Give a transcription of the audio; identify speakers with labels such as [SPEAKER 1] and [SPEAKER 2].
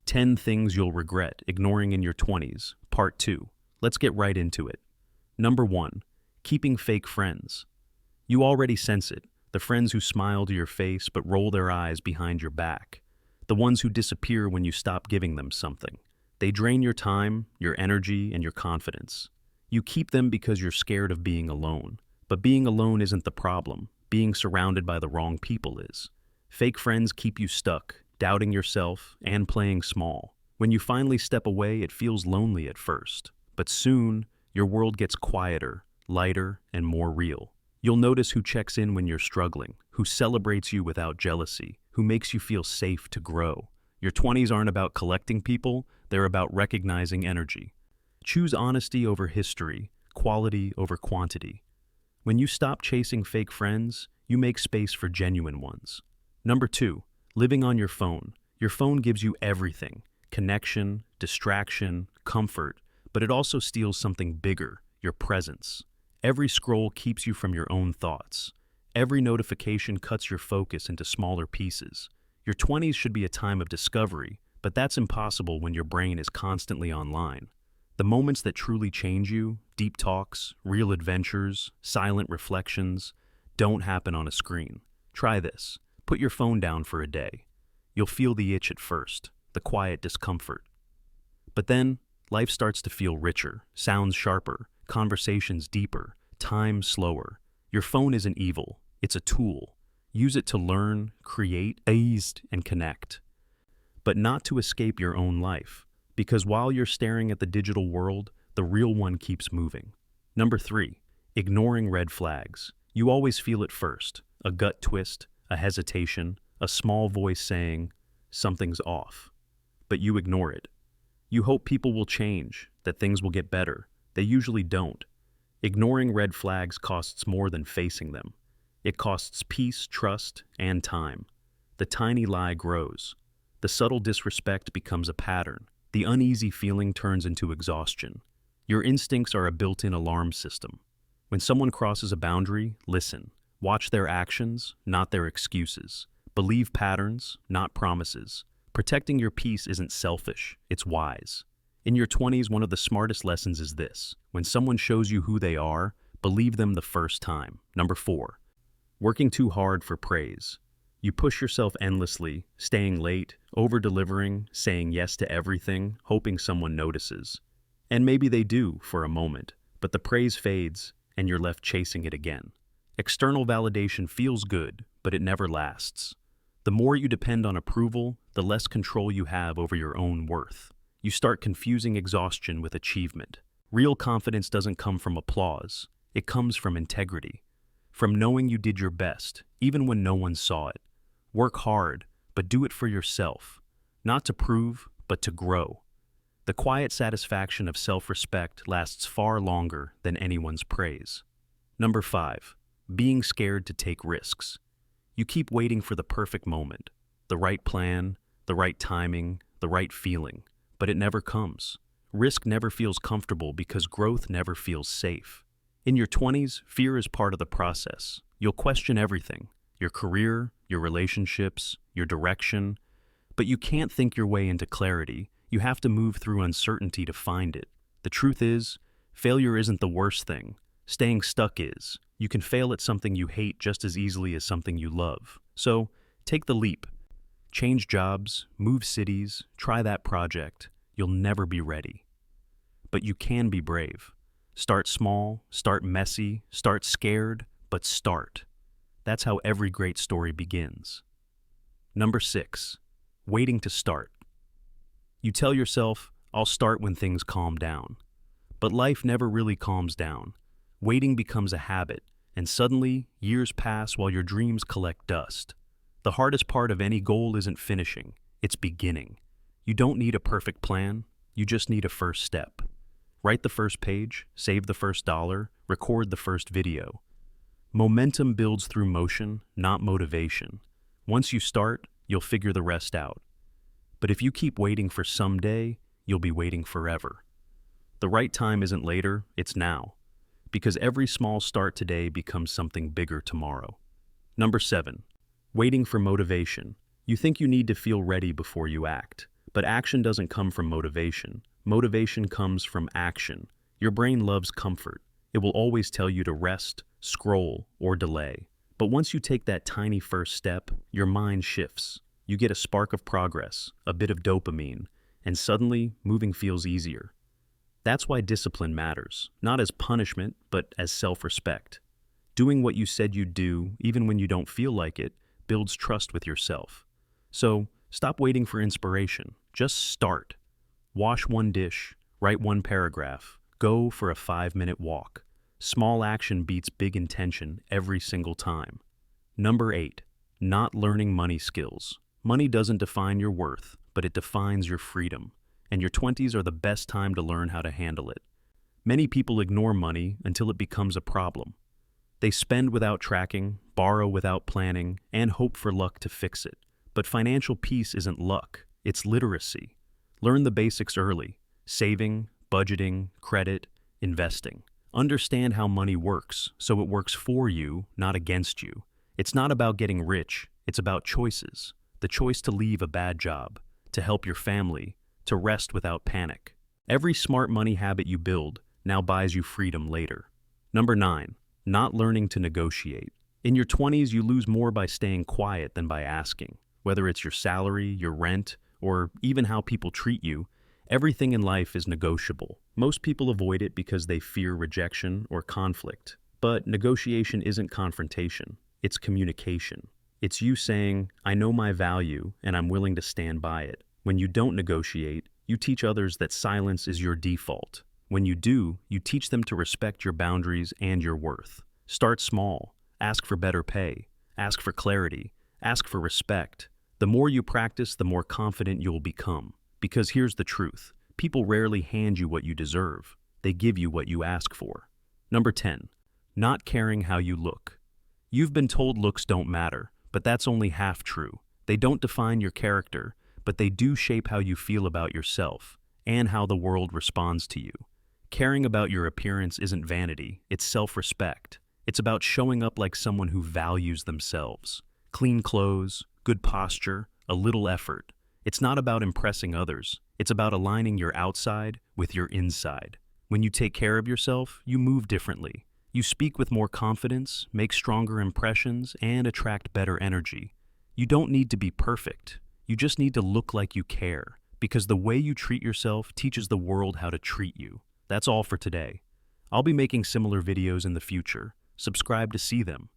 [SPEAKER 1] 10 Things You'll Regret Ignoring in Your 20s, Part 2. Let's get right into it. Number 1. Keeping fake friends. You already sense it. The friends who smile to your face but roll their eyes behind your back. The ones who disappear when you stop giving them something. They drain your time, your energy, and your confidence. You keep them because you're scared of being alone. But being alone isn't the problem. Being surrounded by the wrong people is. Fake friends keep you stuck, doubting yourself, and playing small. When you finally step away, it feels lonely at first. But soon, your world gets quieter, lighter, and more real. You'll notice who checks in when you're struggling, who celebrates you without jealousy, who makes you feel safe to grow. Your 20s aren't about collecting people, they're about recognizing energy. Choose honesty over history, quality over quantity. When you stop chasing fake friends, you make space for genuine ones. Number 2. Living on your phone. Your phone gives you everything: connection, distraction, comfort, but it also steals something bigger: your presence. Every scroll keeps you from your own thoughts. Every notification cuts your focus into smaller pieces. Your 20s should be a time of discovery, but that's impossible when your brain is constantly online. The moments that truly change you, deep talks, real adventures, silent reflections, don't happen on a screen. Try this. Put your phone down for a day. You'll feel the itch at first, the quiet discomfort. But then, life starts to feel richer, sounds sharper, conversations deeper, time slower. Your phone isn't evil, it's a tool. Use it to learn, create, and connect. But not to escape your own life, because while you're staring at the digital world, the real one keeps moving. Number 3. Ignoring red flags. You always feel it first: a gut twist, a hesitation, a small voice saying, something's off. But you ignore it. You hope people will change, that things will get better. They usually don't. Ignoring red flags costs more than facing them. It costs peace, trust, and time. The tiny lie grows. The subtle disrespect becomes a pattern. The uneasy feeling turns into exhaustion. Your instincts are a built-in alarm system. When someone crosses a boundary, listen. Watch their actions, not their excuses. Believe patterns, not promises. Protecting your peace isn't selfish, it's wise. In your 20s, one of the smartest lessons is this: when someone shows you who they are, believe them the first time. Number 4. Working too hard for praise. You push yourself endlessly, staying late, over-delivering, saying yes to everything, hoping someone notices. And maybe they do for a moment, but the praise fades and you're left chasing it again. External validation feels good, but it never lasts. The more you depend on approval, the less control you have over your own worth. You start confusing exhaustion with achievement. Real confidence doesn't come from applause. It comes from integrity. From knowing you did your best, even when no one saw it. Work hard, but do it for yourself. Not to prove, but to grow. The quiet satisfaction of self-respect lasts far longer than anyone's praise. Number 5. Being scared to take risks. You keep waiting for the perfect moment, the right plan, the right timing, the right feeling, but it never comes. Risk never feels comfortable because growth never feels safe. In your 20s, fear is part of the process. You'll question everything: your career, your relationships, your direction. But you can't think your way into clarity. You have to move through uncertainty to find it. The truth is, failure isn't the worst thing. Staying stuck is. You can fail at something you hate just as easily as something you love. So, take the leap. Change jobs, move cities, try that project. You'll never be ready. But you can be brave. Start small, start messy, start scared, but start. That's how every great story begins. Number 6. Waiting to start. You tell yourself, I'll start when things calm down. But life never really calms down. Waiting becomes a habit, and suddenly, years pass while your dreams collect dust. The hardest part of any goal isn't finishing, it's beginning. You don't need a perfect plan, you just need a first step. Write the first page, save the first dollar, record the first video. Momentum builds through motion, not motivation. Once you start, you'll figure the rest out. But if you keep waiting for someday, you'll be waiting forever. The right time isn't later, it's now. Because every small start today becomes something bigger tomorrow. Number 7. Waiting for motivation. You think you need to feel ready before you act, But action doesn't come from motivation. Motivation comes from action. Your brain loves comfort. It will always tell you to rest, scroll, or delay. But once you take that tiny first step, your mind shifts. You get a spark of progress, a bit of dopamine, and suddenly moving feels easier. That's why discipline matters, not as punishment, but as self-respect. Doing what you said you'd do, even when you don't feel like it, builds trust with yourself. So, stop waiting for inspiration. Just start. Wash one dish, write one paragraph, go for a 5-minute walk. Small action beats big intention every single time. Number 8, not learning money skills. Money doesn't define your worth, but it defines your freedom. And your 20s are the best time to learn how to handle it. Many people ignore money until it becomes a problem. They spend without tracking, borrow without planning, and hope for luck to fix it. But financial peace isn't luck, it's literacy. Learn the basics early: saving, budgeting, credit, investing. Understand how money works, so it works for you, not against you. It's not about getting rich, it's about choices. The choice to leave a bad job, to help your family, to rest without panic. Every smart money habit you build now buys you freedom later. Number 9, not learning to negotiate. In your 20s, you lose more by staying quiet than by asking. Whether it's your salary, your rent, or even how people treat you, everything in life is negotiable. Most people avoid it because they fear rejection or conflict. But negotiation isn't confrontation, it's communication. It's you saying, I know my value and I'm willing to stand by it. When you don't negotiate, you teach others that silence is your default. When you do, you teach them to respect your boundaries and your worth. Start small. Ask for better pay. Ask for clarity. Ask for respect. The more you practice, the more confident you'll become. Because here's the truth. People rarely hand you what you deserve. They give you what you ask for. Number 10, not caring how you look. You've been told looks don't matter, but that's only half true. They don't define your character, but they do shape how you feel about yourself and how the world responds to you. Caring about your appearance isn't vanity, it's self-respect. It's about showing up like someone who values themselves. Clean clothes, good posture, a little effort. It's not about impressing others. It's about aligning your outside with your inside. When you take care of yourself, you move differently. You speak with more confidence, make stronger impressions, and attract better energy. You don't need to be perfect. You just need to look like you care, because the way you treat yourself teaches the world how to treat you. That's all for today. I'll be making similar videos in the future. Subscribe to see them.